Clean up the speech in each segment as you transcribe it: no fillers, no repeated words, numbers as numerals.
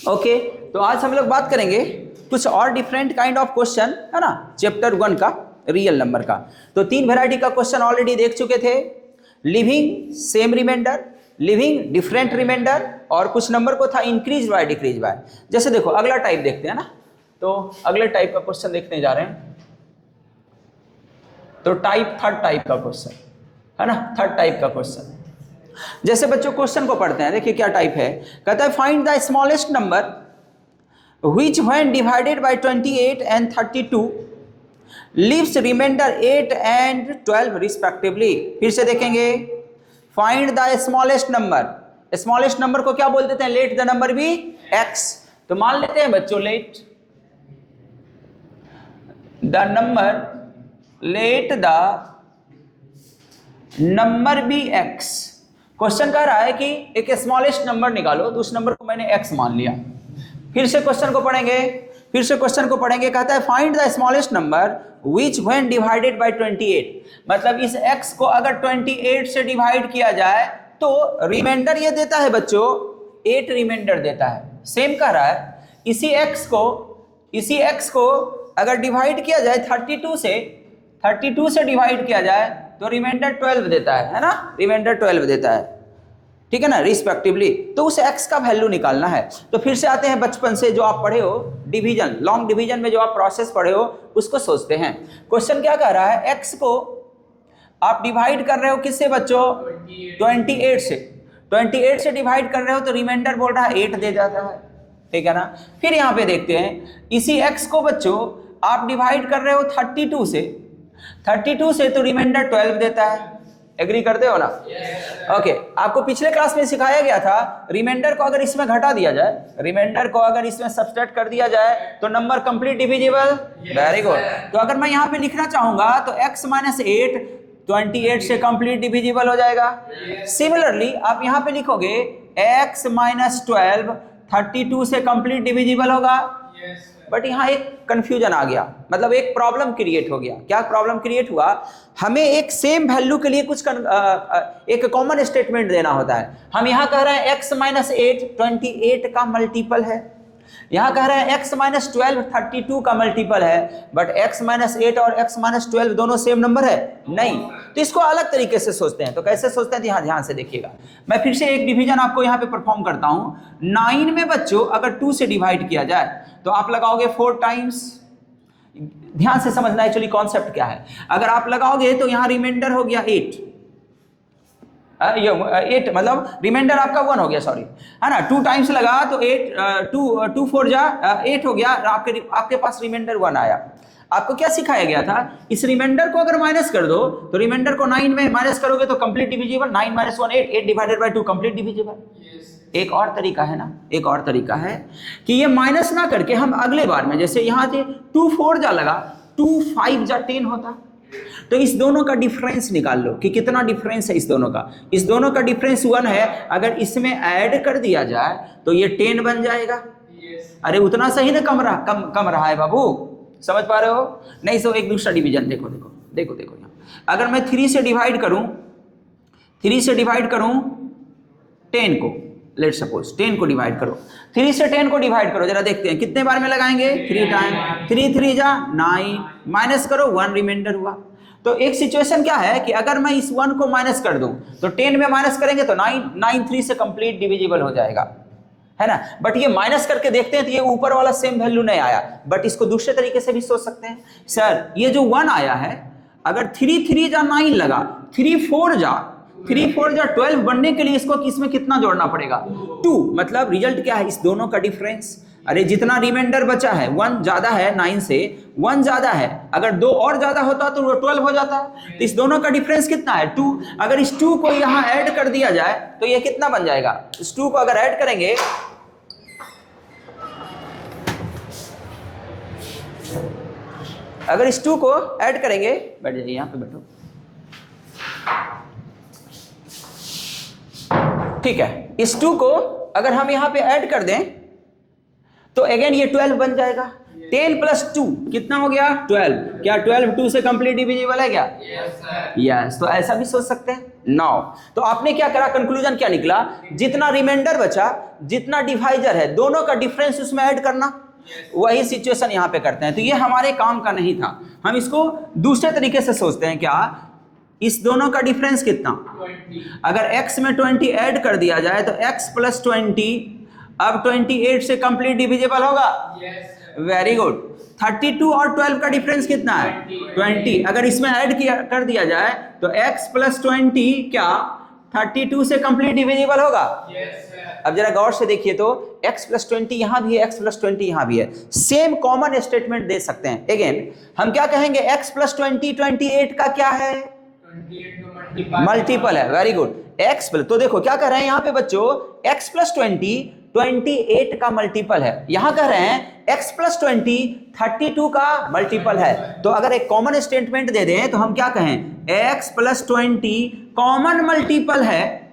Okay, तो आज हम लोग बात करेंगे कुछ और डिफरेंट काइंड ऑफ क्वेश्चन, है ना, चैप्टर 1 का रियल नंबर का। तो 3 वैरायटी का क्वेश्चन ऑलरेडी देख चुके थे, leaving same remainder, leaving different remainder, और कुछ नंबर को था इंक्रीज बाय डिक्रीज बाय। जैसे देखो अगला टाइप देखते हैं ना, तो अगले टाइप का क्वेश्चन देखने जा रहे हैं। तो थर्ड टाइप का क्वेश्चन है ना, थर्ड टाइप का क्वेश्चन। जैसे बच्चों क्वेश्चन को पढ़ते हैं, देखिए क्या टाइप है। कहता है find the smallest number which when divided by 28 and 32 leaves remainder 8 and 12 respectively। फिर से देखेंगे, find the smallest number. Smallest number को क्या बोल देते हैं? Let the number be x। तो मान लेते हैं बच्चों, let the number be x। Question कह रहा है कि एक स्मॉलेस्ट नंबर निकालो, तो उस नंबर को मैंने x मान लिया। फिर से क्वेश्चन को पढ़ेंगे, कहता है find the smallest number which when divided by 28। मतलब इस x को अगर 28 से डिवाइड किया जाए तो रिमाइंडर ये देता है बच्चों, 8 रिमाइंडर देता है। सेम कह रहा है, इसी x को अगर डिवाइड किया जाए 32 से डिवाइड किया जाए तो रिमाइंडर 12 देता है ना, रिमाइंडर 12 देता है, ठीक है ना, रिस्पेक्टिवली। तो उस x का वैल्यू निकालना है। तो फिर से आते हैं बचपन से जो आप पढ़े हो, डिवीजन, लॉन्ग डिवीजन में जो आप प्रोसेस पढ़े हो उसको सोचते हैं। क्वेश्चन क्या कह रहा है, x को आप डिवाइड कर रहे हो किससे बच्चों? 28 से डिवाइड कर रहे हो तो रिमाइंडर बोल रहा है 8 दे जाता है, ठीक है ना। फिर यहाँ पे देखते हैं, इसी x को बच्चों आप डिवाइड कर रहे हो 32 से तो रिमाइंडर 12 देता है। एग्री करते हो ना? ओके, आपको पिछले क्लास में सिखाया गया था, रिमाइंडर को अगर इसमें घटा दिया जाए, रिमाइंडर को अगर इसमें सब्सट्रैक्ट कर दिया जाए तो number complete divisible. Very good. तो अगर मैं यहाँ पे लिखना चाहूंगा तो x माइनस 8 28 से कंप्लीट डिविजिबल हो जाएगा। सिमिलरली आप यहाँ पे लिखोगे x माइनस 12 32 से कंप्लीट डिविजिबल होगा। बट यहाँ एक कंफ्यूजन आ गया, मतलब एक प्रॉब्लम क्रिएट हो गया। क्या प्रॉब्लम क्रिएट हुआ? हमें एक सेम वैल्यू के लिए कुछ एक कॉमन स्टेटमेंट देना होता है। हम यहाँ कह रहे हैं x माइनस 8 28 का मल्टीपल है, यहाँ कह रहे हैं x माइनस 12 32 का मल्टीपल है, बट x माइनस 8 और x माइनस 12 दोनों सेम नंबर है? नहीं। तो इसको अलग तरीके से सोचते हैं। तो कैसे सोचते हैं? यहाँ ध्यान से देखिएगा। मैं फिर से एक डिवीजन आपको यहाँ पे परफॉर्म करता हूँ। 9 में बच्चों अगर 2 से डिवाइड किया जाए तो आप लगाओगे 4 टाइम्स। ध्यान से समझना एक्चुअली कॉन्सेप्ट क्या है। अगर आप लगाओगे तो यहाँ रिमाइंडर हो गया 8, 8 मतलब रिमाइंडर आपका 1 हो गया, सॉरी, है ना। 2 टाइम्स लगा तो 8 2 4 जा 8 हो गया, आपके पास रिमाइंडर 1 आया। आपको क्या सिखाया गया था? इस रिमाइंडर को अगर माइनस कर दो तो रिमाइंडर को 9 में माइनस करोगे तो complete divisible. 9 minus 1 8 divided by 2 complete divisible. एक और तरीका है ना, एक और तरीका है कि ये माइनस ना करके हम अगले बार में, जैसे यहाँ थे 2 4 जा लगा 2 5 जा 10 होता, तो इस दोनों का डिफरेंस निकाल लो कि कितना डिफरेंस है इस दोनों का। इस दोनों का डिफरेंस 1 है, अगर इसमें ऐड कर दिया जाए तो ये 10 बन जाएगा। अरे उतना सही ना, कम रहा है बाबू, समझ पा रहे हो? नहीं तो एक दूसरा डिवीजन देखो यहाँ। अगर मैं 3 से डिवाइड करूं 10 को, लेट सपोज 10 को डिवाइड करो, 3 से 10 को डिवाइड करो, जरा देखते हैं कितने बार में लगाएंगे। 3 टाइम, 3 3 जा 9, माइनस करो 1 रिमाइंडर हुआ। तो एक सिचुएशन क्या है कि अगर मैं इस 1 को माइनस कर दूं तो 10 में माइनस करेंगे तो 9 3 से कंप्लीट डिविजिबल हो जाएगा, है ना। बट ये माइनस करके देखते हैं तो ये ऊपर वाला सेम वैल्यू नहीं आया। बट इसको दूसरे तरीके से भी सोच सकते हैं, सर ये जो 1 आया है, अगर 3 3 जा 9 लगा, 3 4 जा 12 बनने के लिए इसमें कितना जोड़ना पड़ेगा? 2। मतलब रिजल्ट क्या है? इस दोनों का डिफरेंस। अरे जितना रिमाइंडर बचा है 1 ज्यादा है, 9 से 1 ज्यादा है, अगर 2 और ज्यादा होता तो 12 हो जाता। तो इस दोनों का डिफरेंस कितना है? 2। अगर इस 2 को यहाँ ऐड कर दिया जाए तो ये कितना बन जाएगा? इस 2 को अगर ऐड करेंगे, अगर इस 2 को ऐड करेंगे, बैठ जाइए यहाँ पे बैठो, ठीक है। इस 2 को अगर हम यहाँ पे ऐड कर दें तो अगेन ये 12 बन जाएगा। 10 प्लस 2 कितना हो गया? 12। क्या 12 2 से कंप्लीट डिविजिबल है क्या? यस। तो ऐसा भी सोच सकते हैं, 9। तो आपने क्या करा, कंक्लूजन क्या निकला, जितना रिमाइंडर बचा, जितना डिवाइजर है, दोनों का डिफरेंस उसमें ऐड करना। वही सिचुएशन यहाँ पे करते हैं। तो ये हमारे काम का नहीं था, हम इसको दूसरे तरीके से सोचते हैं। क्या, इस दोनों का डिफरेंस कितना, 20। अगर x में 20 ऐड कर दिया जाए तो x प्लस 20 अब 28 से कंप्लीट डिविजिबल होगा। Yes very good. 32 और 12 का डिफरेंस कितना है, 20। अगर इसमें ऐड किया कर दिया जाए तो x प्लस 20 क्या 32 से कंप्लीट डिविजिबल होगा। यस अब जरा गौर से देखिए तो x प्लस 20 यहां भी है, x प्लस 20 यहां भी है, सेम कॉमन स्टेटमेंट दे सकते हैं। अगेन हम क्या कहेंगे, x प्लस 20 28 का क्या है, 28 का मल्टीपल है। Very good. x प्लस, तो देखो क्या कर रहे हैं यहाँ पे बच्चों, x प्लस 20 28 का मल्टीपल है। यहां कह रहे हैं x प्लस 20 32 का मल्टीपल है। तो अगर एक कॉमन स्टेटमेंट दे दें तो हम क्या कहें, x प्लस 20 कॉमन मल्टीपल है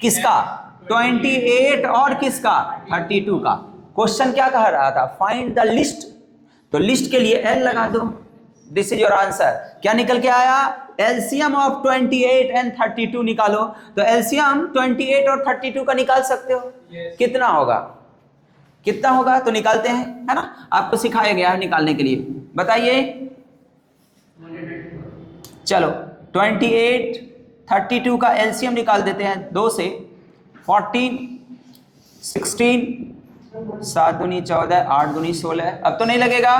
किसका, 28 और किसका, 32 का। क्वेश्चन क्या कह रहा था, फाइंड द लिस्ट। तो लिस्ट के लिए l लगा दो, दिस इज योर आंसर। क्या निकल के आया, एलसीएम ऑफ 28 एंड 32 निकालो। तो एलसीएम 28 और 32 का निकाल सकते हो। Yes. कितना होगा, कितना होगा, तो निकालते हैं, है ना, आपको सिखाया गया है निकालने के लिए। बताइए, चलो 28 32 का एलसीएम निकाल देते हैं। 2 से 14 16 7 दूनी 14 8 दूनी 16। अब तो नहीं लगेगा,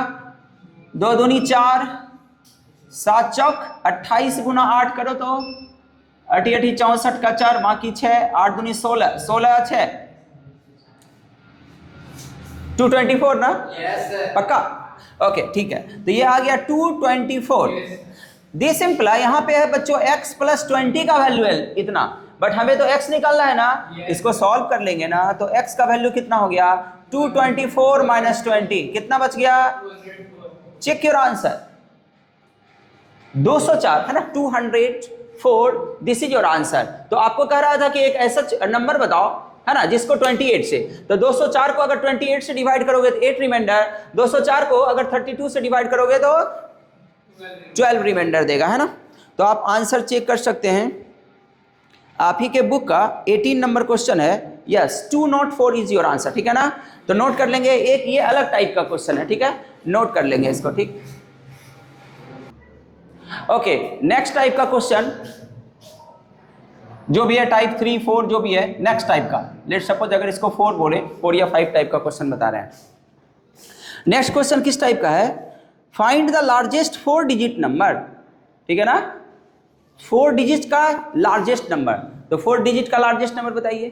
2 दूनी 4 7 चौक 28 गुना 8 करो तो 8 8 64 का 4 बाकी 6 8 दूनी 16 16 6 224 ना, यस पक्का, ओके ठीक है। तो ये आ गया 224। दिस इम्प्लाई यहाँ पे है बच्चों x प्लस 20 का वैल्यू है इतना, बट हमें तो x निकालना है ना। Yes. इसको सॉल्व कर लेंगे ना, तो x का वैल्यू कितना हो गया, 224 माइनस 20 कितना बच गया, चेक योर आंसर, 204 है ना, 204। This is your answer. तो आपको कह रहा था कि एक ऐसा नंबर बताओ, है ना, जिसको 28 से, तो 204 को अगर 28 से डिवाइड करोगे तो 8 रिमाइंडर, 204 को अगर 32 से डिवाइड करोगे तो 12 रिमाइंडर देगा, है ना। तो आप आंसर चेक कर सकते हैं, आप ही के बुक का 18 नंबर क्वेश्चन है। यस 204 इज योर आंसर, ठीक है ना। तो नोट कर लेंगे, एक ये अलग टाइप का क्वेश्चन है, ठीक है, नोट कर लेंगे इसको, ठीक। ओके, नेक्स्ट टाइप का क्वेश्चन जो भी है, टाइप 3 4 जो भी है, नेक्स्ट टाइप का, लेट सपोज अगर इसको 4 बोले, 4 या 5 टाइप का क्वेश्चन बता रहे हैं। नेक्स्ट क्वेश्चन किस टाइप का है, find the largest 4 digit number, ठीक है ना, 4 डिजिट का लार्जेस्ट नंबर। तो 4 डिजिट का लार्जेस्ट नंबर बताइए,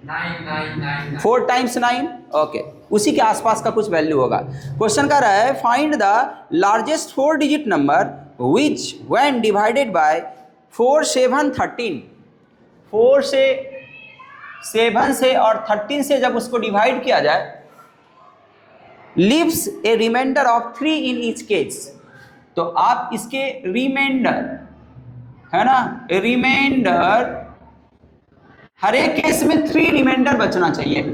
9 4 टाइम्स 9, ओके, उसी के आसपास का कुछ वैल्यू होगा। क्वेश्चन कह रहा है find the largest 4 digit number which when divided by 4 7 13, 4 से 7 से और 13 से जब उसको डिवाइड किया जाए, leaves a remainder of 3 in each case. तो आप इसके रिमाइंडर, है ना, रिमाइंडर हर एक केस में 3 रिमाइंडर बचना चाहिए, है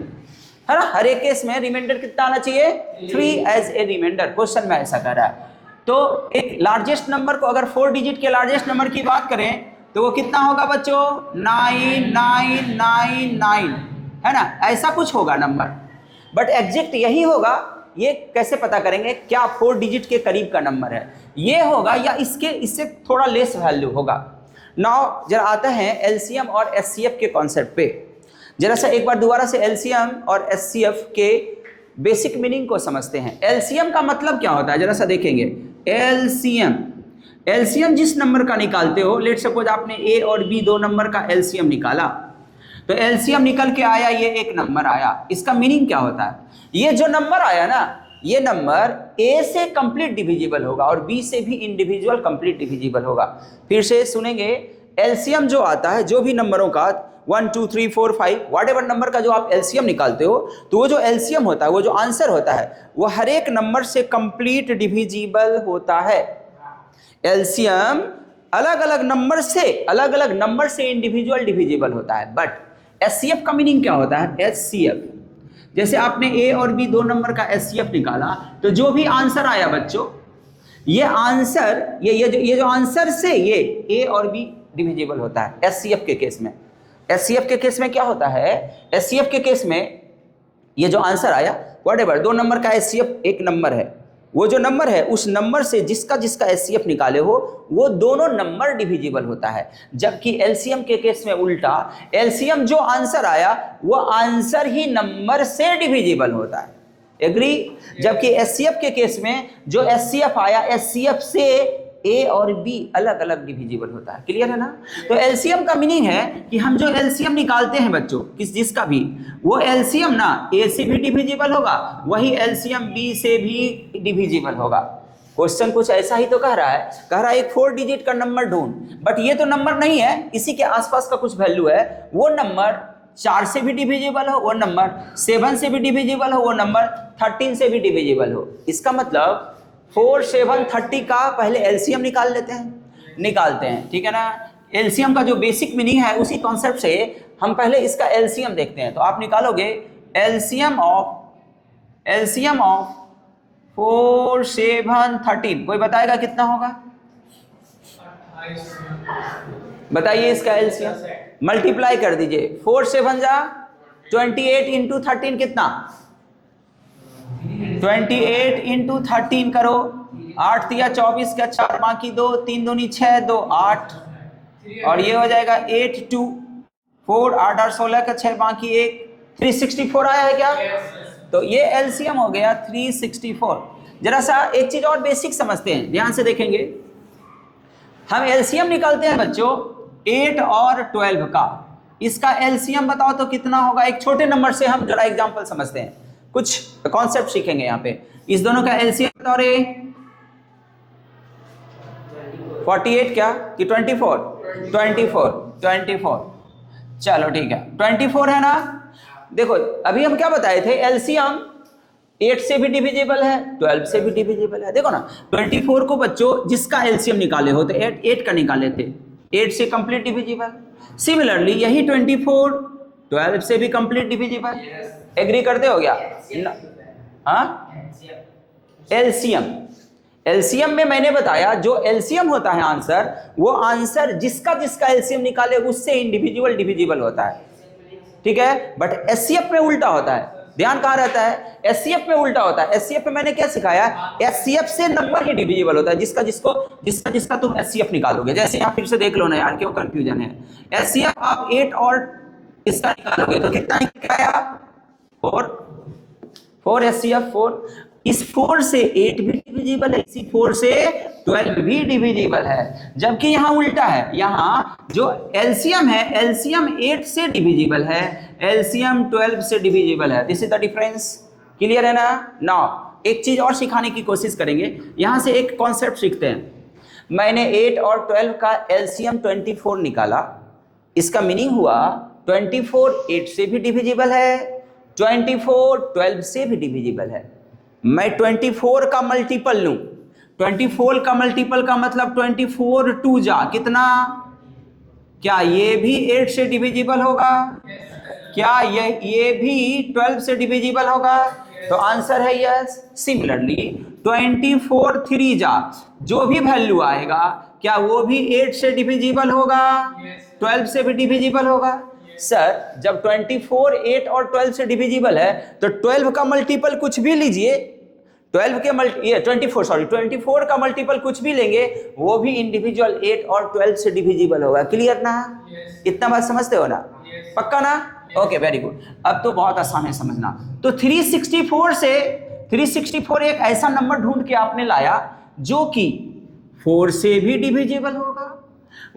ना, हर एक केस में रिमाइंडर कितना आना चाहिए, 3 एज ए रिमाइंडर। क्वेश्चन में ऐसा कर रहा है। तो एक लार्जेस्ट नंबर को, अगर 4 डिजिट के लार्जेस्ट नंबर की बात करें तो वो कितना होगा बच्चों, 9999, है ना, ऐसा कुछ होगा नंबर, बट एग्जैक्ट यही होगा, ये कैसे पता करेंगे क्या 4 डिजिट के करीब का नंबर है, ये होगा या इससे थोड़ा लेस वैल्यू होगा। नाउ जरा आते हैं एलसीएम और एचसीएफ के कॉन्सेप्ट पे। जरा सा एक बार दोबारा से एलसीएम और एचसीएफ के बेसिक मीनिंग को समझते हैं। एलसीएम का मतलब क्या होता है, जरा सा देखेंगे। एलसीएम जिस नंबर का निकालते हो, लेट सपोज आपने ए और बी 2 नंबर का एलसीएम निकाला, तो एलसीएम निकल के आया, ये एक नंबर आया। इसका मीनिंग क्या होता है, ये जो नंबर आया ना, ये नंबर ए से कंप्लीट डिविजिबल होगा और बी से भी इंडिविजुअल कंप्लीट डिविजिबल होगा। फिर से सुनेंगे, एलसीएम जो आता है, जो भी नंबरों का 1 2 3 4 5 व्हाटएवर नंबर का जो आप एलसीएम निकालते हो, तो वो जो एलसीएम होता है, वो जो आंसर होता है, वो हर एक नंबर से कंप्लीट डिविजिबल होता है। एलसीएम अलग अलग नंबर से इंडिविजुअल डिविजिबल होता है। बट एचसीएफ का मीनिंग क्या होता है, एचसीएफ, जैसे आपने ए और बी 2 नंबर का एचसीएफ निकाला, तो जो भी आंसर आया बच्चों, ये आंसर, ये जो आंसर से ये ए और बी डिविजिबल होता है एचसीएफ के केस में। एचसीएफ के केस में क्या होता है, एचसीएफ के केस में ये जो आंसर आया व्हाटएवर, 2 नंबर का एचसीएफ एक नंबर है, वो जो नंबर है उस नंबर से जिसका जिसका एचसीएफ निकाले हो वो दोनों नंबर डिविजिबल होता है। जबकि एलसीएम के केस में उल्टा, एलसीएम जो आंसर आया वो आंसर ही नंबर से डिविजिबल होता है। एग्री? जबकि एचसीएफ के केस में जो एचसीएफ आया, एचसीएफ से ए और बी अलग अलग डिविजिबल होता है। क्लियर है ना? तो एलसीएम का मीनिंग है कि हम जो एलसीएम निकालते हैं बच्चों किस जिसका भी, वो एलसीएम ना ए से भी डिविजिबल होगा, वही एलसीएम बी से भी डिविजिबल होगा। क्वेश्चन कुछ ऐसा ही तो कह रहा है, एक 4 डिजिट का नंबर ढूंढ, बट ये तो नंबर नहीं है, इसी के आसपास का कुछ वैल्यू है। वो नंबर 4 से भी डिविजिबल हो, वो नंबर 7 से भी डिविजिबल हो, वो नंबर 13 से भी डिविजिबल हो। इसका मतलब 4, 7, 30 का पहले एलसीएम निकालते हैं, ठीक है ना? एलसीएम का जो बेसिक मीनिंग है उसी कॉन्सेप्ट से हम पहले इसका एलसीएम देखते हैं। तो आप निकालोगे एलसीएम ऑफ 4, 7, 13, कोई बताएगा कितना होगा? बताइए इसका एलसीएम मल्टीप्लाई कर दीजिए। 4, 7 जा 28 इंटू 13 कितना? 28 इंटू 13 करो, 8 दिया 24 का 4 बाकी 2, 3 दूनी 6, 2 8, और ये हो जाएगा 8 2 4, 8 और 16 का 6 बाकी 1, 364 आया है क्या? तो ये एलसीएम हो गया 364। जरा सा एक चीज और बेसिक समझते हैं, ध्यान से देखेंगे। हम एलसीएम निकालते हैं बच्चों 8 और 12 का, इसका एलसीएम बताओ तो कितना होगा? एक छोटे नंबर से हम जरा एग्जांपल समझते हैं, कुछ कॉन्सेप्ट सीखेंगे यहाँ पे। इस दोनों का एलसीएम बताओ रे। 48 क्या कि 24? 24। चलो ठीक है, 24 है ना? देखो अभी हम क्या बताए थे, एलसीएम 8 से भी डिविजिबल है, 12 से भी डिविजिबल है। देखो ना 24 को बच्चों जिसका एलसीएम निकाले हो तो 8 का निकाले थे, 8 से कंप्लीट डिविजिबल। सिमिलरली यही 24 12 से भी कंप्लीट डिविजिबल। एग्री करते हो क्या? हाँ, एलसीएम में मैंने बताया जो एलसीएम होता है आंसर, वो आंसर जिसका जिसका एलसीएम निकाले उससे इंडिविजुअल डिविजिबल होता है, ठीक है? बट एचसीएफ में उल्टा होता है। ध्यान कहाँ रहता है? एचसीएफ में उल्टा होता है। एचसीएफ में मैंने क्या सिखाया? एचसीएफ से नंबर ही डिविजिबल होता है, जिसका तुम एचसीएफ निकालोगे। जैसे यहाँ फिर से देख लो ना यार, क्यों कंफ्यूजन है। एचसीएफ आप 8 और इसका निकालोगे तो कितना आया? 4 एचसीएफ 4। इस 4 से 8 भी डिविजिबल है, इसी 4 से 12 भी डिविजिबल है। जबकि यहाँ उल्टा है, यहाँ जो एलसीएम है, एलसीएम 8 से डिविजिबल है, एलसीएम 12 से डिविजिबल है। This is the difference. Clear है ना? नाउ एक चीज और सिखाने की कोशिश करेंगे, यहाँ से एक कॉन्सेप्ट सीखते हैं। मैंने 8 और 12 का एलसीएम 24 निकाला, इसका मीनिंग हुआ 24 8 से भी डिविजिबल है, 24 12 से भी डिविजिबल है। मैं 24 का मल्टीपल लूं, 24 का मल्टीपल का मतलब 24 2 जा कितना? क्या ये भी 8 से डिविजिबल होगा? क्या ये भी 12 से डिविजिबल होगा? तो आंसर है यस। सिमिलरली 24 3 जा जो भी वैल्यू आएगा, क्या वो भी 8 से डिविजिबल होगा? 12 से भी डिविजिबल होगा? सर जब 24 8 और 12 से डिविजिबल है तो 12 का मल्टीपल कुछ भी लीजिए, 24 का मल्टीपल कुछ भी लेंगे वो भी इंडिविजुअल 8 और 12 से डिविजिबल होगा। क्लियर ना? इतना बात समझते हो ना? पक्का ना? Okay very good. अब तो बहुत आसान है समझना। तो 364 एक ऐसा नंबर ढूंढ के आपने लाया जो कि 4 से भी डिविजिबल होगा,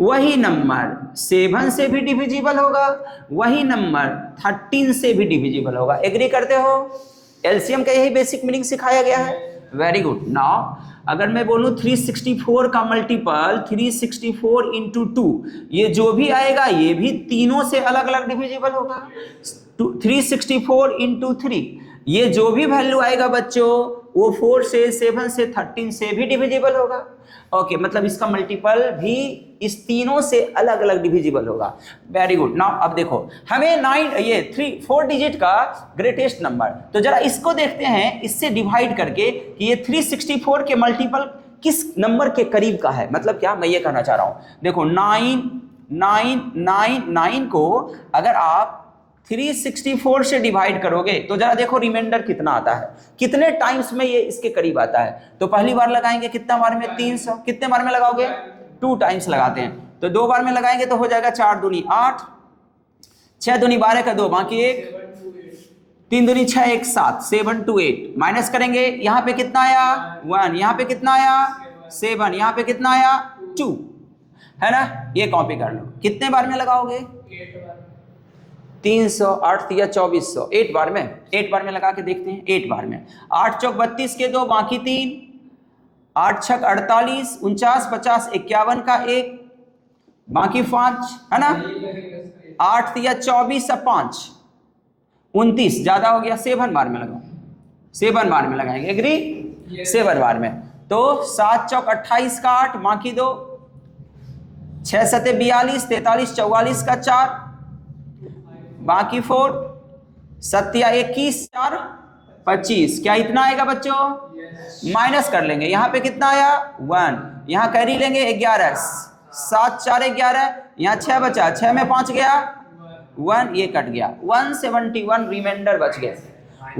वही नंबर 7 से भी डिविजिबल होगा, वही नंबर 13 से भी डिविजिबल होगा। एग्री करते हो? एलसीएम का यही बेसिक मीनिंग सिखाया गया है। Very good. नाउ अगर मैं बोलूं 364 का मल्टीपल 364 इंटू 2, ये जो भी आएगा ये भी तीनों से अलग अलग डिविजिबल होगा। 364 इंटू 3, ये जो भी वैल्यू आएगा बच्चों वो 4 से 7 से 13 से भी डिविजिबल होगा। ओके, मतलब इसका मल्टीपल भी इस तीनों से अलग अलग डिविजिबल होगा। Very good. नाउ अब देखो हमें 4 डिजिट का ग्रेटेस्ट नंबर, तो जरा इसको देखते हैं इससे डिवाइड करके कि ये 364 के मल्टीपल किस नंबर के करीब का है, मतलब क्या मैं ये कहना चाह रहा हूं, देखो 9 को अगर आप 364 से डिवाइड करोगे तो जरा देखो रिमाइंडर कितना आता है, कितने टाइम्स में ये इसके करीब आता है। तो पहली बार लगाएंगे कितना बार में, 300, कितने बार में लगाओगे, 2 टाइम्स लगाते हैं, तो 2 बार में लगाएंगे तो हो जाएगा 4 दूनी 8, 6 दूनी 12 का 2 बाकी 1, 3 दूनी 6 1 7, 7 2 8 माइनस करेंगे, यहाँ पे कितना आया 1, यहाँ पे कितना आया 7, यहाँ पे कितना आया 2, है ना। ये कॉपी कर लो, कितने बार में लगाओगे, 300, 8 या 2400, 8 बार में, 8 बार में लगा के देखते हैं, 8 बार में, 8 चौक 32 के 2 बाकी 3, 8 छक 48, 49 50 51 का 1 बाकी 5, है ना। 8 या 24 या 5 29, ज्यादा हो गया, 7 बार में लगाओ, 7 बार में लगाएंगे, एग्री, 7 बार में, तो 7 चौक 28 का 8 बाकी 2, 6 सते 42, 43 44 का 4 बाकी 4, 7 या 21 4 25, क्या इतना आएगा बच्चों, माइनस कर लेंगे, यहाँ पे कितना आया 1, यहाँ कैरी लेंगे 11, 7 4 11, यहाँ 6 बचा, 6 में 5 गया 1, ये कट गया, 171 रिमाइंडर बच गया,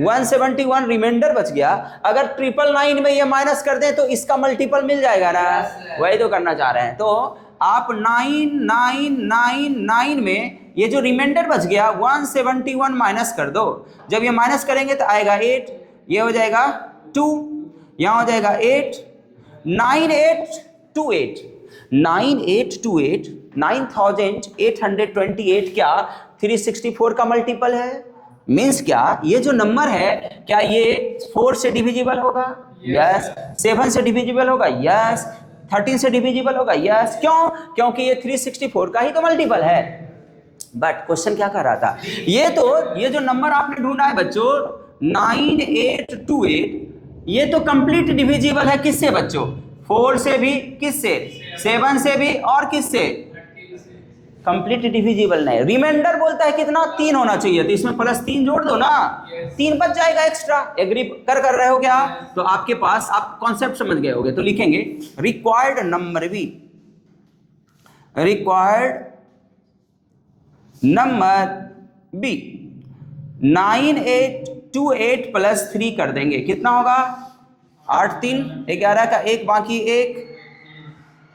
171 रिमाइंडर बच गया। अगर 999 में ये माइनस कर दें तो इसका मल्टीपल मिल जाएगा ना, वही तो करना चाह रहे हैं। तो आप 9999 में ये जो रिमाइंडर बच गया 171 माइनस कर दो, जब ये माइनस करेंगे तो आएगा 8, ये हो जाएगा 2, यहाँ हो जाएगा 8, 9828, 9828, 9828 क्या 364 का मल्टीपल है, मीन्स क्या ये जो नंबर है क्या ये 4 से डिविजिबल होगा, यस, 7 से डिविजिबल होगा, यस, 13 से डिविजिबल होगा, यस, क्यों, क्योंकि ये 364 का ही तो मल्टीपल है। बट क्वेश्चन क्या कर रहा था, ये जो नंबर आपने ढूंढा है बच्चों 9828, ये तो कंप्लीट डिविजिबल है किससे बच्चों, 4 से भी, किससे, 7 से भी, और किससे, कंप्लीट डिविजिबल नहीं। रिमाइंडर बोलता है कितना, 3 होना चाहिए, तो इसमें +3 जोड़ दो ना, 3 बच जाएगा एक्स्ट्रा। एग्री कर रहे हो क्या, तो आपके पास, आप कॉन्सेप्ट समझ गए होगे, तो लिखेंगे required number be, required number be 9828 +3 कर देंगे, कितना होगा 8 3 11 का 1 बाकी 1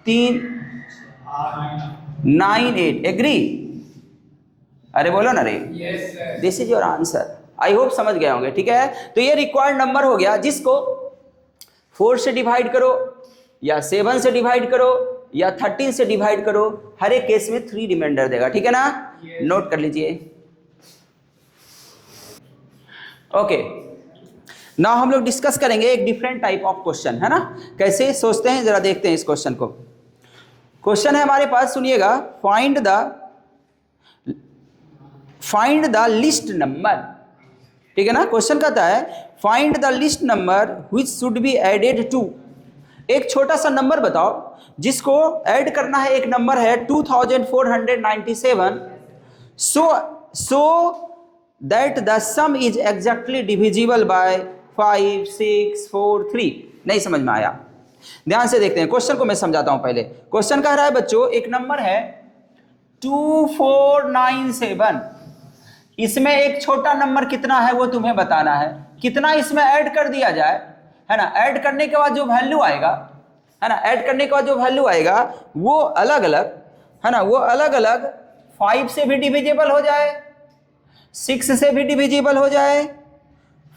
3 98, एग्री, अरे बोलो ना रे, this is your answer. I hope समझ गए होंगे, ठीक है। तो ये रिक्वायर्ड नंबर हो गया जिसको 4 से डिवाइड करो या 7 से डिवाइड करो या 13 से डिवाइड करो, हर एक केस में 3 रिमाइंडर देगा, ठीक है ना, नोट कर लीजिए। ओके, नाउ हम लोग डिस्कस करेंगे एक डिफरेंट टाइप ऑफ क्वेश्चन, है ना, कैसे सोचते हैं जरा देखते हैं इस क्वेश्चन को। क्वेश्चन है हमारे पास, सुनिएगा, फाइंड द लिस्ट नंबर, ठीक है ना। क्वेश्चन कहता है find the least number which should be added to, एक छोटा सा नंबर बताओ जिसको ऐड करना है, एक नंबर है 2497, so that the some is exactly divisible by 5 6 4 3। नहीं समझ में आया, ध्यान से देखते हैं क्वेश्चन को, मैं समझाता हूं पहले। क्वेश्चन कह रहा है बच्चों, एक नंबर है 2497, इसमें एक छोटा नंबर कितना है वो तुम्हें बताना है, कितना इसमें ऐड कर दिया जाए, है ना। ऐड करने के बाद जो वैल्यू आएगा, है ना, ऐड करने के बाद जो वैल्यू आएगा वो अलग अलग, है ना, वो अलग अलग 5 से भी डिविजिबल हो जाए, 6 से भी डिविजिबल हो जाए,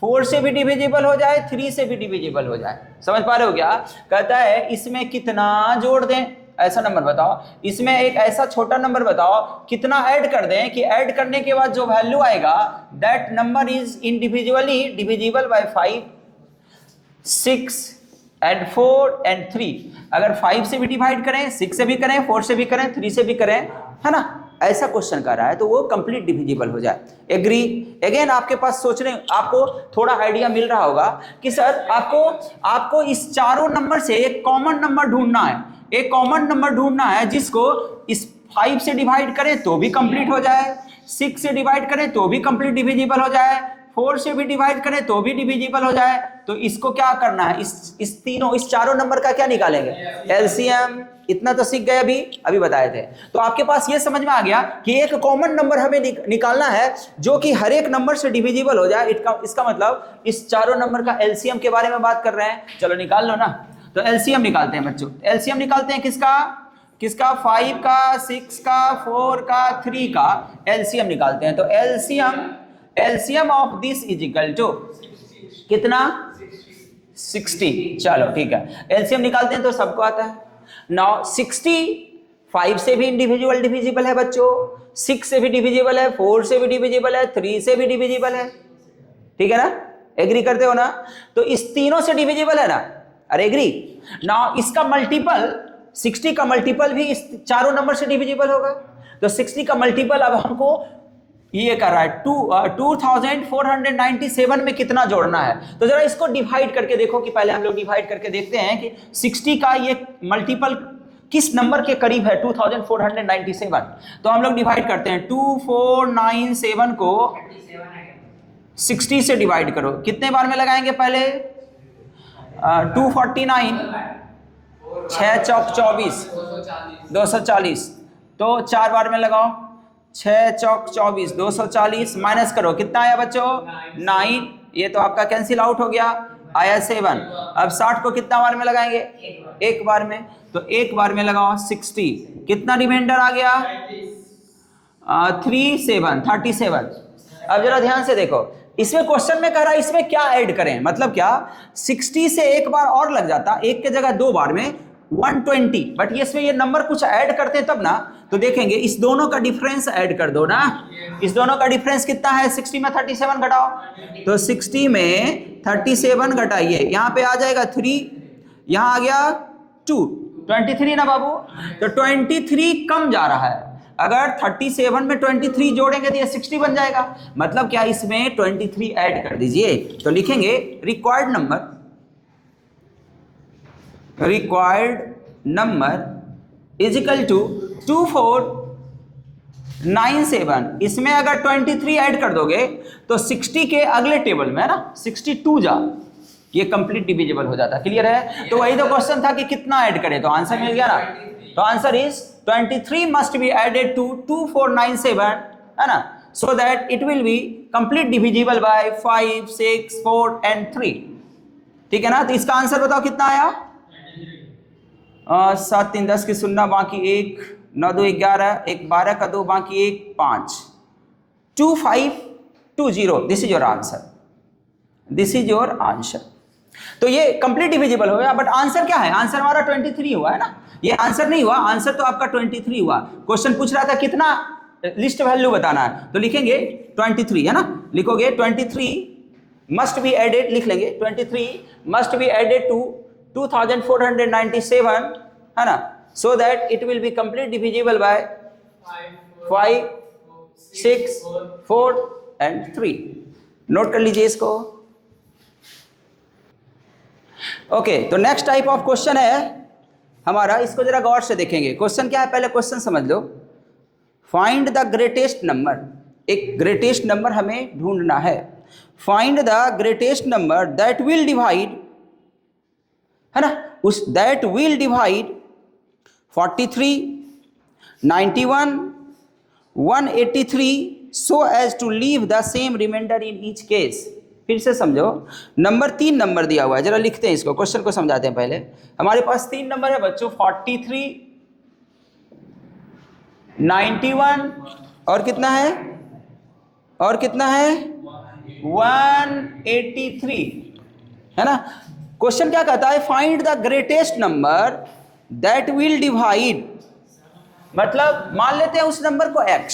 4 से भी डिविजिबल हो जाए, 3 से भी डिविजिबल हो जाए। समझ पा रहे हो क्या, कहता है इसमें कितना जोड़ दें, ऐसा नंबर बताओ, इसमें एक ऐसा छोटा नंबर बताओ कितना ऐड कर दें कि ऐड करने के बाद जो वैल्यू आएगा that number is individually divisible by 5 6 and 4 and 3। अगर 5 से भी डिवाइड करें, 6 से भी करें, 4 से भी करें, 3 से भी करें, है ना, ऐसा क्वेश्चन कर रहा है तो वो कंप्लीट डिविजिबल हो जाए। एग्री, अगेन आपके पास सोचने, आपको थोड़ा आइडिया मिल रहा होगा कि सर आपको इस चारों नंबर से एक कॉमन नंबर ढूंढना है, एक कॉमन नंबर ढूंढना है जिसको इस 5 से डिवाइड करें तो भी कंप्लीट हो जाए, 6 से डिवाइड करें तो भी कंप्लीट डिविजिबल हो जाए, 4 से भी डिवाइड करें तो भी डिविजिबल हो जाए, तो इसको क्या करना है, इस चारों नंबर का क्या निकालेंगे, एलसीएम। इतना तो सीख गए अभी बताए थे। तो आपके पास ये समझ में आ गया कि एक कॉमन नंबर हमें निकालना है जो कि हर एक नंबर से डिविजिबल हो जाए। इसका मतलब इस चारों नंबर का एलसीएम के बारे में बात कर रहे हैं। चलो निकाल लो ना। तो एलसीएम निकालते हैं बच्चों। एलसीएम निकालते हैं किसका 5 का, 6 का, 4 का, 3 का एलसीएम निकालते हैं। तो LCM of this is equal to कितना, 60। चलो ठीक है, एलसीएम निकालते हैं तो सबको आता है। नाउ 60 5 से भी डिविजिबल है बच्चों, 6 से भी डिविजिबल है, 4 से भी डिविजिबल है, 3 से भी डिविजिबल है। ठीक है ना, एग्री करते हो ना। तो इस तीनों से डिविजिबल है ना, अरे एग्री। नाउ इसका मल्टीपल 60 का मल्टीपल भी इस चारों नंबर से डिविजिबल होगा। तो 60 का मल्टीपल अब हमको ये कर रहा है 2497 में कितना जोड़ना है। तो जरा इसको डिवाइड करके देखो कि पहले हम लोग डिवाइड करके देखते हैं कि 60 का ये मल्टीपल किस नंबर के करीब है 2497। तो हम लोग डिवाइड करते हैं 2497 को 60 से डिवाइड करो। कितने बार में लगाएंगे पहले 249, 6 चौक 24, 240। तो 4 बार में लगाओ, 6 चौक 24, 240 माइनस करो, कितना आया बच्चों 9। ये तो आपका कैंसिल आउट हो गया, आया 7। अब 60 को कितना बार में लगाएंगे, एक बार में। तो एक बार में लगाओ 60, कितना रिमाइंडर आ गया 37। अब जरा ध्यान से देखो, इसमें क्वेश्चन में कह रहा है इसमें क्या ऐड करें, मतलब क्या 60 से एक बार और लग जाता, एक के जगह 2 बार में 120, बट ये इसमें ये नंबर कुछ ऐड करते हैं तब ना। तो देखेंगे इस दोनों का डिफरेंस ऐड कर दो ना। इस दोनों का डिफरेंस कितना है, 60 में 37 घटाओ। तो 60 में 37 घटाइए, यहाँ पे आ जाएगा 3, यहाँ आ गया 2, 23 ना बाबू। तो 23 कम जा रहा है। अगर 37 में 23 जोड़ेंगे तो ये 60 बन जाएगा। मतलब क्या, इसमें 23 ऐड कर दीजिए। तो लिखेंगे required number is equal to 2497। इसमें अगर 23 ऐड कर दोगे तो 60 के अगले टेबल में है ना 62 जा, ये कंप्लीट डिविजिबल हो जाता। क्लियर है। तो वही तो क्वेश्चन था कि कितना ऐड करें, तो आंसर मिल गया ना। तो answer is 23 must be added to 2497, है ना, so that it will be complete divisible by 5, 6, 4 and 3। ठीक है ना। तो इसका आंसर बताओ कितना आया, 7 3 10 की 0 बाकी 1, 9 2 11, 1 12 का 2 बाकी 1 5, 2520। This is your answer. तो ये कंप्लीट डिविजिबल हो गया। बट आंसर क्या है, आंसर हमारा 23 हुआ है ना। ये आंसर नहीं हुआ, आंसर तो आपका 23 हुआ। क्वेश्चन पूछ रहा था कितना लिस्ट वैल्यू बताना है, तो लिखेंगे 23, है ना। लिखोगे 23 मस्ट बी एडेड, लिख लेंगे 23 मस्ट बी एडेड टू 2497, है ना, so that it will be complete divisible by 5, 6, 4 and 3। Note कर लीजिए इसको। ओके, तो नेक्स्ट टाइप ऑफ क्वेश्चन है हमारा, इसको जरा गौर से देखेंगे। क्वेश्चन क्या है, पहले क्वेश्चन समझ लो। फाइंड द ग्रेटेस्ट नंबर, एक ग्रेटेस्ट नंबर हमें ढूंढना है। Find the greatest number that will divide, है ना, उस that will divide 43, 91, 183 so as to leave the same remainder in each case. फिर से समझो, नंबर 3 नंबर दिया हुआ है, जरा लिखते हैं इसको, क्वेश्चन को समझाते हैं पहले। हमारे पास 3 नंबर है बच्चों, 43, 91 और कितना है, 183, है ना। क्वेश्चन क्या कहता है, find the greatest number that will divide, मतलब मान लेते हैं उस नंबर को x,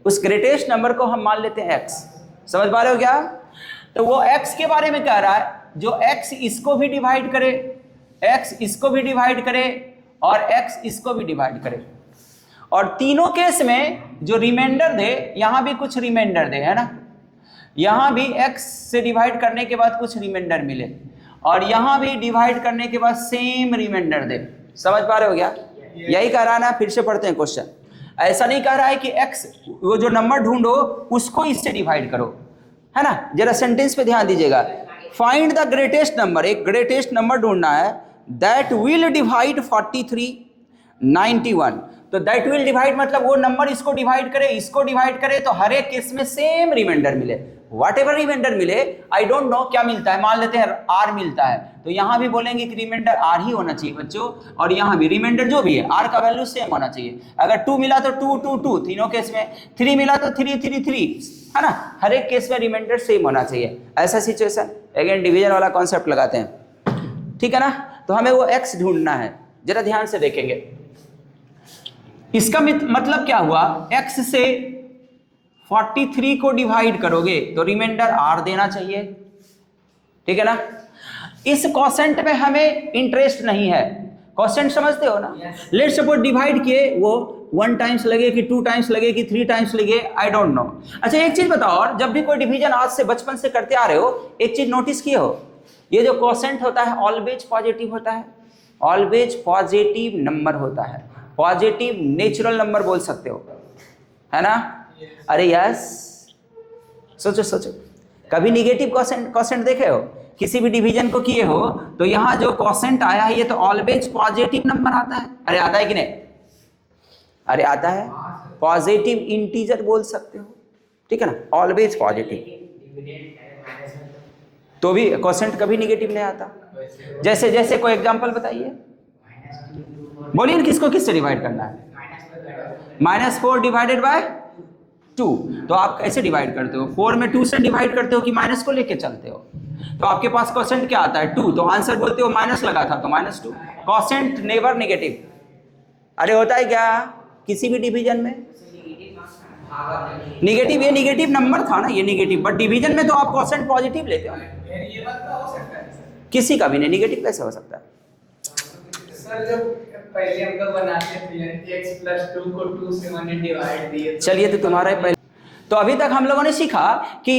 उस ग्रेटेस्ट नंबर को हम मान लेते हैं x। समझ पा रहे हो क्या। तो वो x के बारे में कह रहा है जो x इसको भी डिवाइड करे, x इसको भी डिवाइड करे और x इसको भी डिवाइड करे, और तीनों केस में जो रिमाइंडर दे, यहां भी कुछ रिमाइंडर दे, है ना, यहां भी x से डिवाइड करने के बाद कुछ रिमाइंडर मिले, और यहां भी डिवाइड करने के बाद सेम रिमाइंडर दे। समझ पा रहे हो क्या, यही कह रहा है ना। फिर से पढ़ते हैं क्वेश्चन। ऐसा नहीं कह रहा है कि x, वो जो नंबर ढूंढो उसको इससे डिवाइड करो, है ना, जरा सेंटेंस पे ध्यान दीजिएगा। फाइंड द ग्रेटेस्ट नंबर, एक ग्रेटेस्ट नंबर ढूंढना है, दैट विल डिवाइड 43 91। तो दैट विल डिवाइड मतलब वो नंबर इसको डिवाइड करे, इसको डिवाइड करे, तो हर एक केस में सेम रिमाइंडर मिले, वॉट एवर रिमाइंडर मिले, आई डोंट नो क्या मिलता है, मान लेते हैं आर मिलता है, तो यहां भी बोलेंगे कि रिमाइंडर आर ही होना चाहिए बच्चों, और यहां भी रिमाइंडर जो भी है आर का वैल्यू सेम होना चाहिए। अगर 2 मिला तो 2 2 2 तीनों केस में, 3 मिला तो 3 3 3, है ना, हर एक केस में रिमाइंडर सेम होना चाहिए। ऐसा सिचुएशन, अगेन डिवीजन वाला कॉन्सेप्ट लगाते हैं, ठीक है ना। तो हमें वो एक्स ढूंढना है, जरा ध्यान से देखेंगे। इसका मतलब क्या हुआ, x से 43 को डिवाइड करोगे तो रिमाइंडर आर देना चाहिए, ठीक है ना। इस क्वोशेंट में हमें इंटरेस्ट नहीं है, क्वोशेंट समझते हो ना। लेट्स सपोज डिवाइड किए, वो 1 टाइम्स लगे कि 2 टाइम्स लगे कि 3 टाइम्स लगे, आई डोंट नो। अच्छा एक चीज बताओ, और जब भी कोई डिवीजन आज से बचपन से करते आ रहे हो, एक चीज नोटिस किए हो, ये जो क्वोशेंट होता है ऑलवेज पॉजिटिव होता है, ऑलवेज पॉजिटिव नंबर होता है, पॉजिटिव नेचुरल नंबर बोल सकते हो, है ना। अरे यस, सोचो सोचो, कभी निगेटिव क्वोशेंट देखे हो, किसी भी डिवीजन को किए हो, तो यहाँ जो क्वोशेंट आया है ये तो ऑलवेज पॉजिटिव नंबर आता है। अरे आता है कि नहीं, अरे आता है, पॉजिटिव इंटीजर बोल सकते हो, ठीक है ना, ऑलवेज पॉजिटिव, तो भी क्वोशेंट कभी निगेटिव नहीं आता। जैसे जैसे कोई एग्जांपल बताइए, बोलिए किसको किससे डिवाइड करना है, -4 डिवाइडेड बाय 2, तो आप कैसे डिवाइड करते हो, 4 में 2 से डिवाइड करते हो कि माइनस को लेके चलते हो, तो आपके पास क्वोशेंट क्या आता है 2, तो आंसर बोलते हो माइनस लगा था तो -2, क्वोशेंट नेवर नेगेटिव। अरे होता है क्या किसी भी डिवीजन में निगेटिव, ये निगेटिव नंबर था ना, ये निगेटिव, बट डिवीजन में तो आप क्वोशेंट पॉजिटिव लेते हो, किसी का भी नहीं, निगेटिव कैसे हो सकता है सर। जब पहले हम लोग बनाते थे x + 2 को 2 से मैंने डिवाइड दिए, चलिए तो तुम्हारा पहले, तो अभी तक हम लोगों ने सीखा कि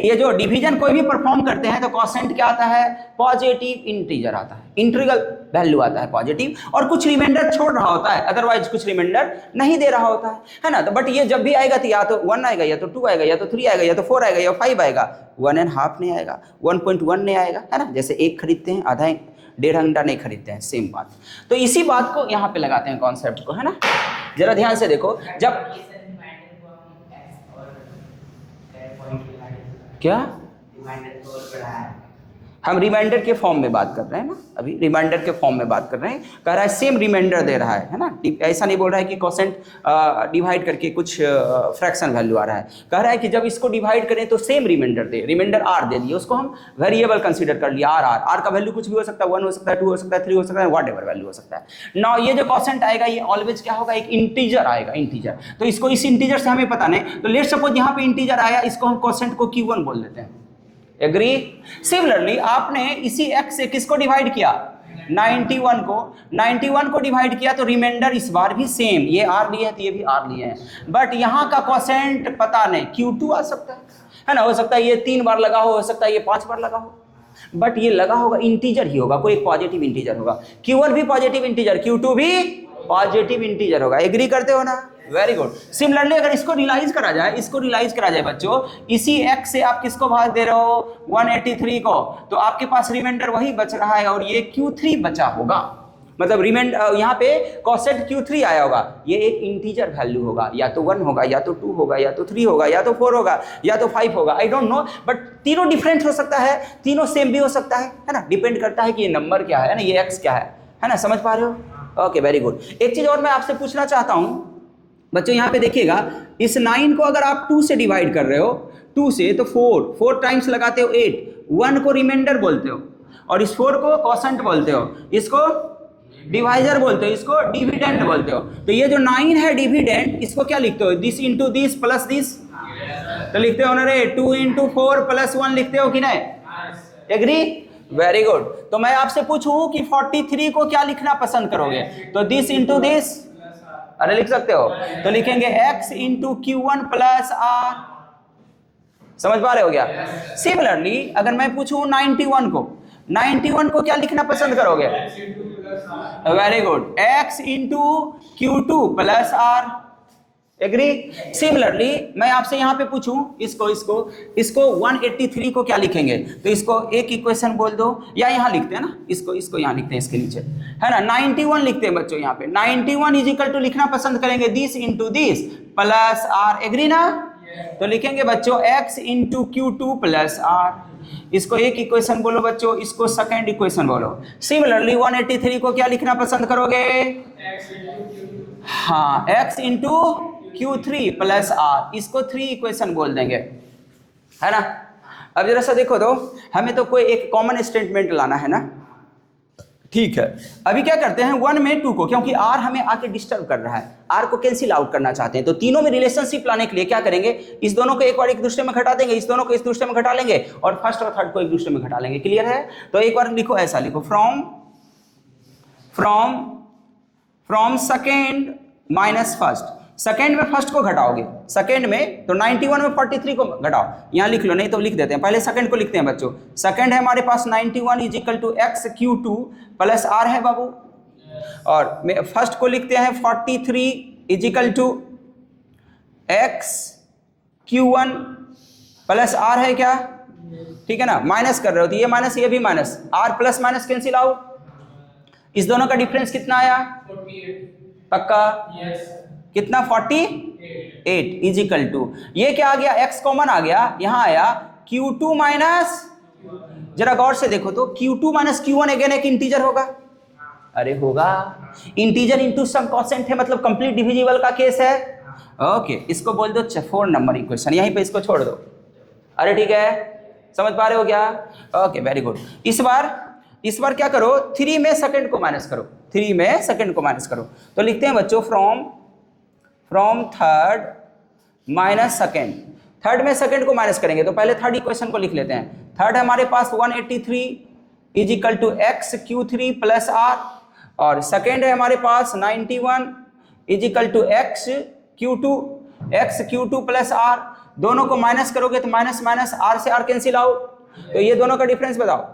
ये जो डिवीजन कोई भी परफॉर्म करते हैं तो क्वोशेंट क्या आता है, पॉजिटिव इंटीजर आता है, इंटीग्रल वैल्यू आता है पॉजिटिव, और कुछ रिमाइंडर छोड़ रहा होता है, अदरवाइज कुछ रिमाइंडर नहीं दे रहा होता है ना। तो बट ये जब भी आएगा तो या तो 1 आएगा, या तो 2 आएगा, या तो 3 आएगा, या तो 4 आएगा, या 5 आएगा, 1.5 नहीं आएगा, 1.1 नहीं आएगा, है ना। जैसे एक खरीदते हैं आधा, 1.5 घंटा नहीं खरीदते हैं, सेम बात। तो इसी बात को यहाँ पे लगाते हैं कॉन्सेप्ट को, है ना। जरा ध्यान से देखो, जब क्या हम रिमाइंडर के फॉर्म में बात कर रहे हैं ना, अभी रिमाइंडर के फॉर्म में बात कर रहे हैं, कह रहा है सेम रिमाइंडर दे रहा है ना, ऐसा नहीं बोल रहा है कि क्वोशेंट डिवाइड करके कुछ फ्रैक्शन वैल्यू आ रहा है, कह रहा है कि जब इसको डिवाइड करें तो सेम रिमाइंडर दे, रिमाइंडर आर दे दिए, उसको हम वेरिएबल कंसीडर कर लिया, आर का वैल्यू कुछ भी हो सकता है, 1 हो सकता है, 2 हो सकता है, 3 हो सकता है, वॉट एवर वैल्यू हो सकता है। नाउ ये जो क्वोशेंट आएगा ये ऑलवेज क्या होगा, एक इंटीजर आएगा, इंटीजर, तो इसको इस इंटीजर से हमें पता नहीं, तो लेट्स सपोज यहाँ पे इंटीजर आया, इसको हम क्वोशेंट को Q1 बोल देते हैं, एग्री। सिमिलरली आपने इसी x से किसको डिवाइड किया, 91 को डिवाइड किया, तो रिमाइंडर इस बार भी सेम, ये आर लिए है तो ये भी आर लिए हैं, बट यहाँ का क्वोशेंट पता नहीं, Q2 आ सकता है ना, हो सकता है ये 3 बार लगा हो सकता है ये 5 बार लगा हो, बट ये लगा होगा इंटीजर ही होगा, कोई एक पॉजिटिव इंटीजर होगा, Q1 भी पॉजिटिव इंटीजर, Q2 भी पॉजिटिव इंटीजर होगा, एग्री करते हो ना, वेरी गुड। सिमिलरली अगर इसको रियलाइज करा जाए, बच्चों, इसी x से आप किसको भाग दे रहे हो, 183 को, तो आपके पास रिमाइंडर वही बच रहा है और ये Q3 बचा होगा, मतलब रिमाइंडर यहाँ पे क्वोशेंट Q3 आया होगा, ये एक इंटीजर वैल्यू होगा, या तो 1 होगा, या तो 2 होगा, या तो 3 होगा, या तो 4 होगा, या तो 5 होगा, आई डोंट नो, बट तीनों डिफरेंट हो सकता है, तीनों सेम भी हो सकता है ना, डिपेंड करता है कि ये नंबर क्या है ना, ये x क्या है ना, समझ पा रहे हो, ओके वेरी गुड। एक चीज और मैं आपसे पूछना चाहता हूँ बच्चों, यहाँ पे देखिएगा, इस 9 को अगर आप 2 से डिवाइड कर रहे हो, 2 से, तो 4 टाइम्स लगाते हो 8, 1 को रिमाइंडर बोलते हो, और इस 4 को क्वोशेंट बोलते हो, इसको डिवाइजर बोलते हो, इसको डिविडेंड बोलते हो। तो ये जो 9 है डिविडेंड, इसको क्या लिखते हो, this into this plus this, तो लिखते हो ना रे, 2 इंटू 4 प्लस 1 लिखते हो कि नहीं, एग्री, वेरी गुड। तो मैं आपसे पूछूं कि 43 को क्या लिखना पसंद करोगे, तो दिस इंटू दिस, अरे लिख सकते हो, तो लिखेंगे x into Q1 plus R, समझ पा रहे हो क्या। सिमिलरली अगर मैं पूछूं 91 को क्या लिखना पसंद करोगे, very good, x into Q2 plus R, agree. Similarly मैं आपसे यहाँ पे पूछूं इसको 183 को क्या लिखेंगे, तो इसको एक इक्वेशन बोल दो, या यहाँ लिखते हैं ना, इसको यहाँ लिखते हैं इसके नीचे, है ना, 91 लिखते हैं बच्चों यहाँ पे। 91 इज इक्वल टू लिखना पसंद करेंगे this into this plus R, agree ना। तो लिखेंगे बच्चों x into Q2 plus are. इसको एक इक्वेशन बोलो बच्चों, इसको सेकेंड इक्वेशन बोलो। सिमिलरली 183 को क्या लिखना पसंद करोगे, हाँ x into Q3 plus are, इसको 3 इक्वेशन बोल देंगे, है ना। अब जरा सा देखो तो हमें तो कोई एक कॉमन स्टेटमेंट लाना है ना, ठीक है। अभी क्या करते हैं 1 में 2 को, क्योंकि r हमें आके डिस्टर्ब कर रहा है, r को कैंसिल आउट करना चाहते हैं, तो तीनों में रिलेशनशिप लाने के लिए क्या करेंगे, इस दोनों को एक बार एक दूसरे में घटा देंगे, इस दोनों को इस दूसरे में घटा लेंगे, और फर्स्ट और थर्ड को एक दूसरे में घटा लेंगे। क्लियर है। तो एक बार लिखो, ऐसा लिखो, from second minus first. Second में फर्स्ट को घटाओगे, सेकेंड में तो 91 में 43 को घटाओ, यहां लिख लो, नहीं तो लिख देते हैं, पहले सेकेंड को लिखते हैं बच्चों। सेकेंड है हमारे पास 91 is equal to x Q2 plus R है बाबू, और फर्स्ट को लिखते हैं 43 is equal to x Q1 plus R है क्या, ठीक है ना। माइनस कर रहे हो तो ये माइनस ये भी minus, R plus minus cancel out, इस दोनों का डिफरेंस कितना आया, 48 पक्का, यस कितना, 48 इज इक्वल टू, ये क्या आ गया, x कॉमन आ गया, यहां आया Q2 माइनस, जरा गौर से देखो तो Q2 माइनस Q1 अगेन एक इंटीजर होगा, अरे होगा, इंटीजर इंटू सम कांस्टेंट है, मतलब कंप्लीट डिविजिबल का केस है। ओके, इसको बोल दो 4 नंबर इक्वेशन, यहीं पे इसको छोड़ दो। अरे ठीक है, समझ पा रहे हो क्या, ओके वेरी गुड। इस बार क्या करो, 3 में सेकंड को माइनस करो, 3 में सेकंड को माइनस करो, तो लिखते हैं बच्चों from third minus second. Third में सेकेंड को माइनस करेंगे तो पहले थर्ड इक्वेशन को लिख लेते हैं। थर्ड हमारे पास 183 is equal to x Q3 plus R, और सेकेंड है हमारे पास 91 is equal to x Q2 plus R. दोनों को माइनस करोगे तो माइनस माइनस, आर से आर कैंसिल आउट, तो ये दोनों का डिफरेंस बताओ।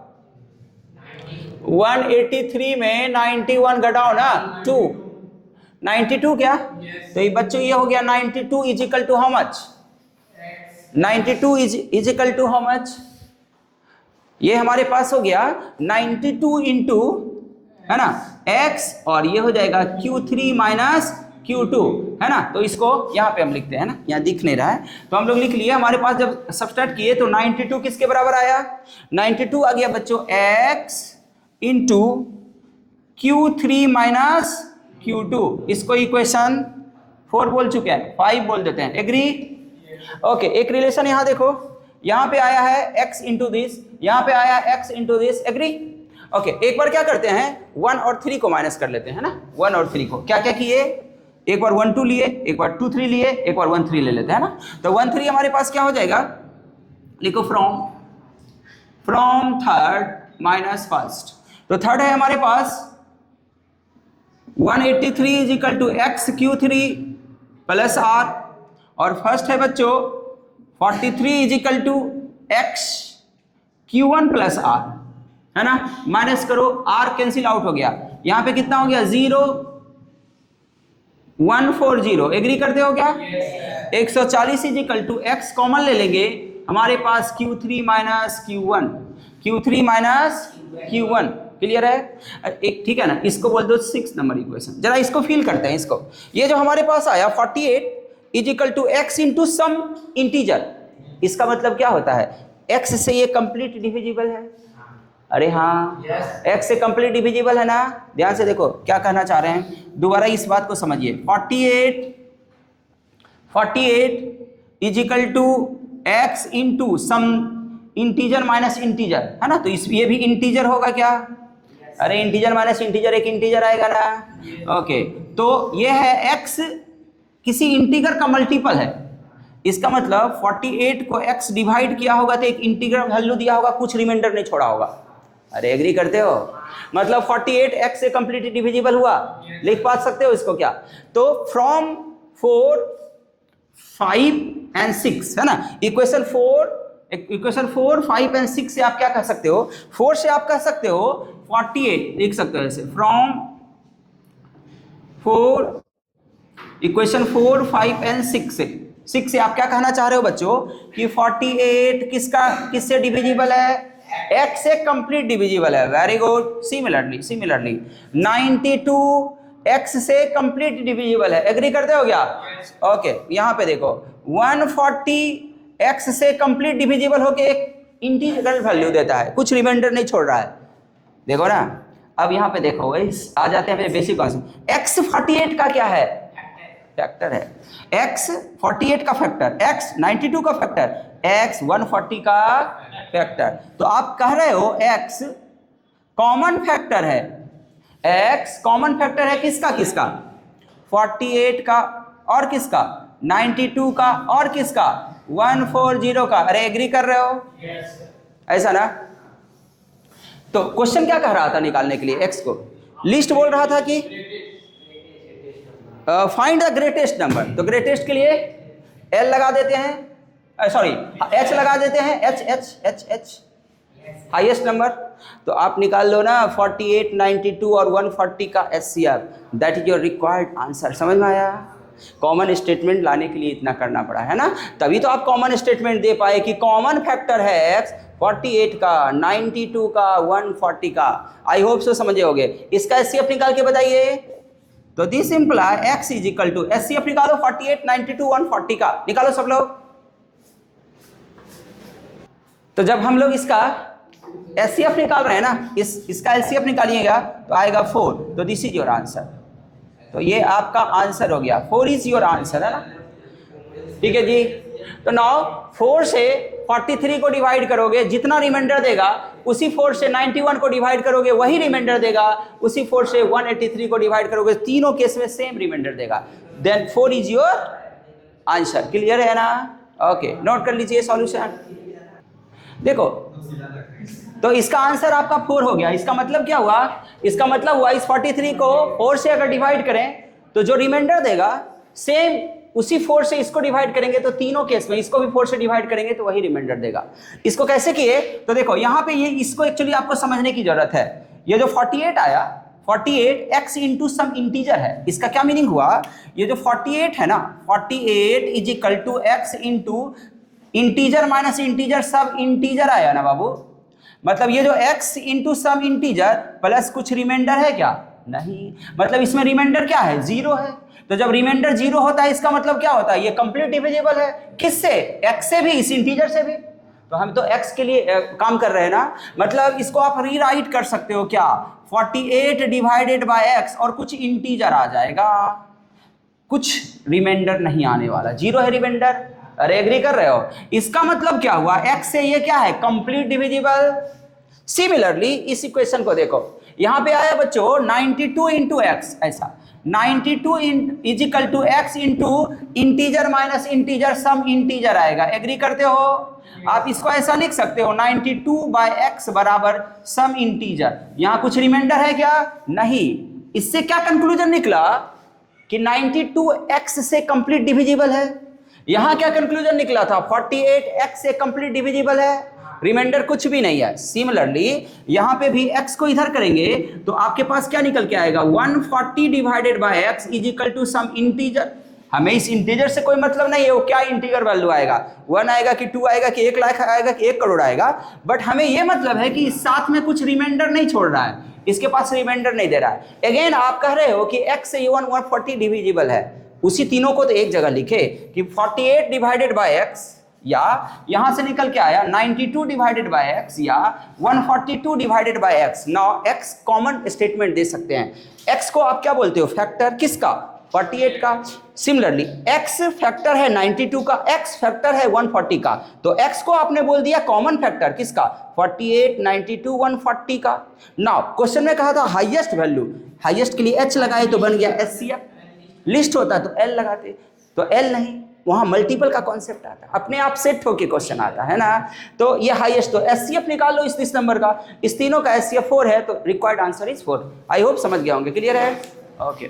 183 में 91 घटाओ ना 2, 92 क्या, तो ये बच्चों ये हो गया 92 is equal to how much, 92 is equal to how much, ये हमारे पास हो गया 92 इंटू, है ना, x, और ये हो जाएगा Q3 माइनस Q2, है ना। तो इसको यहाँ पे हम लिखते हैं ना, यहाँ दिख नहीं रहा है, तो हम लोग लिख लिए। हमारे पास जब सब्सट्रैक्ट किए तो 92 किसके बराबर आया, 92 आ गया बच्चों x into Q3 minus Q2, इसको इक्वेशन 4 बोल चुके हैं, 5 बोल देते हैं, एग्री। ओके, एक रिलेशन यहाँ देखो, यहाँ पे आया है x इंटू दिस, यहाँ पे आया है x into this, agree. Okay, एक बार क्या करते हैं 1 और 3 को माइनस कर लेते हैं ना, 1 और 3 को क्या क्या किए, एक बार 1 2 लिए, एक बार 2 3 लिए, एक बार 1 3 ले लेते हैं ना। तो 1 3 हमारे पास क्या हो जाएगा, लिखो फ्रॉम थर्ड माइनस फर्स्ट। तो थर्ड है हमारे पास 183 is equal to x Q3 plus R, और फर्स्ट है बच्चों 43 is equal to x Q1 plus R, है ना। माइनस करो, आर कैंसिल आउट हो गया, यहाँ पे कितना हो गया 0 140, एग्री करते हो क्या, 140 is equal to x common ले लेंगे, हमारे पास Q3 माइनस Q1, क्लियर है। एक ठीक है ना, इसको बोल दो 6 नंबर इक्वेशन। जरा इसको फील करते हैं, इसको ये जो हमारे पास आया 48 is equal to x into some integer, इसका मतलब क्या होता है, x से ये कंप्लीट डिविजिबल है, अरे हाँ x से कंप्लीट डिविजिबल है ना। ध्यान से देखो क्या कहना चाह रहे हैं, दोबारा इस बात को समझिए। 48 is equal to x into some integer minus integer, है ना। तो ये भी इंटीजर होगा क्या, अरे इंटीजर माइनस इंटीजर एक इंटीजर आएगा ना। ओके, तो ये है x किसी इंटीजर का मल्टीपल है, इसका मतलब 48 को x डिवाइड किया होगा तो एक इंटीग्रल वैल्यू दिया होगा, कुछ रिमाइंडर नहीं छोड़ा होगा। अरे एग्री करते हो, मतलब 48 x से कंप्लीटली डिविजिबल हुआ, लिख पा सकते हो इसको क्या। तो फ्रॉम 4 5 एंड 6, है ना, इक्वेशन 4 5 एंड 6 से आप क्या कह सकते हो, 4 से आप कह सकते हो 48 लिख सकते हो ऐसे, फ्रॉम 4 इक्वेशन 4, 5 एंड 6 से। 6 से आप क्या कहना चाह रहे हो बच्चों कि 48 किससे डिविजिबल है? x से कंप्लीट डिविजिबल है। Very good. सिमिलरली 92 x से कंप्लीट डिविजिबल है। एग्री करते हो क्या? ओके यहाँ पे देखो 140 x से कंप्लीट डिविजिबल होके एक इंटीग्रल वैल्यू देता है, कुछ रिमाइंडर नहीं छोड़ रहा है। देखो ना, अब यहाँ पे देखो आ जाते हैं बेसिक कॉन्सेप्ट। x 48 का क्या है? फैक्टर है। x 48 का फैक्टर, x 92 का फैक्टर, x 140 का फैक्टर। तो आप कह रहे हो x कॉमन फैक्टर है। x कॉमन फैक्टर है किसका? 48 का और किसका? 92 का और किसका? 140 का। अरे एग्री कर रहे हो? ऐसा ना? तो क्वेश्चन क्या कह रहा था निकालने के लिए? x को लिस्ट बोल रहा था कि फाइंड द ग्रेटेस्ट नंबर। तो ग्रेटेस्ट के लिए l लगा देते हैं, सॉरी h लगा देते हैं, h हाईएस्ट नंबर। तो आप निकाल लो ना 48, 92 और 140 का SCR। That is your required answer. समझ में आया? कॉमन स्टेटमेंट लाने के लिए इतना करना पड़ा है ना, तभी तो आप कॉमन स्टेटमेंट दे पाए कि कॉमन फैक्टर है x 48 का, 92 का, 140 का। आई होप सो समझे होगे। इसका SCF निकाल के बताइए। तो this imply x is equal to SCF निकालो 48, 92, 140 का निकालो सब लोग। तो जब हम लोग इसका SCF निकाल रहे हैं ना, इसका LCF निकालिएगा तो आएगा 4। तो दिस इज योर आंसर। तो ये आपका आंसर हो गया। 4 इज योर आंसर, है ना? ठीक है जी। तो नाउ 4 से 43 को डिवाइड करोगे, जितना रिमाइंडर देगा उसी 4 से 91 को डिवाइड करोगे, वही रिमाइंडर देगा। उसी 4 से 183 को डिवाइड करोगे, तीनों केस में सेम रिमाइंडर देगा। Then 4 is your answer. Clear है ना? ओके, नोट कर लीजिए सॉल्यूशन। देखो, तो इसका आंसर आपका 4 हो गया। इसका मतलब क्या हुआ? इसका मतलब हुआ इस 43 को 4 से अगर डिवाइड करें तो जो रिमाइंडर देगा सेम उसी 4 से इसको डिवाइड करेंगे, तो तीनों केस में इसको भी 4 से डिवाइड करेंगे तो वही रिमाइंडर देगा। इसको कैसे किए? तो देखो यहाँ पे ये इसको एक्चुअली आपको समझने की जरूरत है। ये जो 48 आया, 48 x इंटू सम इंटीजर है। इसका क्या मीनिंग हुआ? ये जो 48 है ना, 48 is equal to x into integer minus integer सब इंटीजर आया ना बाबू। मतलब ये जो x into some integer plus कुछ रिमाइंडर है क्या? नहीं। मतलब इसमें रिमाइंडर क्या है? 0 है। तो जब रिमाइंडर 0 होता है इसका मतलब क्या होता है? ये कंप्लीट डिविजिबल है। किससे? x से भी, इस इंटीजर से भी। तो हम तो x के लिए काम कर रहे हैं ना। मतलब इसको आप रीराइट कर सकते हो क्या? 48 डिवाइडेड बाय x और कुछ इंटीजर आ जाएगा, कुछ रिमाइंडर नहीं आने वाला, 0 है रिमाइंडर। अरे एग्री कर रहे हो? इसका मतलब क्या हुआ? x से ये क्या है? Complete divisible. सिमिलरली इस इक्वेशन को देखो, यहां पे आया बच्चों 92 इंटू एक्स। ऐसा 92 is equal to x into integer minus integer some integer आएगा। एग्री करते हो? आप इसको ऐसा लिख सकते हो 92 बाय एक्स बराबर सम इंटीजर। यहां कुछ रिमाइंडर है क्या? नहीं। इससे क्या कंक्लूजन निकला कि 92 एक्स से कंप्लीट डिविजिबल है। यहां क्या कंक्लूजन निकला था? 48 एक्स से कंप्लीट डिविजिबल है, रिमाइंडर कुछ भी नहीं है। सिमिलरली यहां पे भी x को इधर करेंगे तो आपके पास क्या निकल के आएगा? 140 divided by x is equal to some integer. हमें इस इंटीजर से कोई मतलब नहीं है वो क्या इंटीजर वैल्यू आएगा, 1 आएगा कि 2 आएगा कि 1 लाख आएगा कि 1 करोड़ आएगा। बट हमें ये मतलब है कि इस साथ में कुछ रिमाइंडर नहीं छोड़ रहा है, इसके पास रिमाइंडर नहीं दे रहा है। अगेन आप कह रहे हो कि x से 140 डिविजिबल है, उसी तीनों को तो एक जगह लिखे कि 48 डिवाइडेड बाय x, या यहां से निकल के आया 92 डिवाइडेड बाय x या 142 divided by x। Now x common statement दे सकते हैं। x को आप क्या बोलते हो? फैक्टर किसका? 48 का। सिमिलरली x फैक्टर है 92 का, x फैक्टर है 140 का, तो x को आपने बोल दिया कॉमन फैक्टर किसका? 48, 92, 140 का। नाउ क्वेश्चन में कहा था हाईएस्ट वैल्यू, हाईएस्ट के लिए h लगाए तो बन गया SCF। लिस्ट होता तो l लगाते, तो l नहीं, वहां मल्टीपल का कॉन्सेप्ट आता है, अपने आप सेट होके क्वेश्चन आता है ना। तो ये हाईएस्ट, तो SCF निकाल लो इस नंबर का, इस तीनों का SCF 4 है, तो required answer is 4। I hope समझ गया होंगे। क्लियर है? ओके।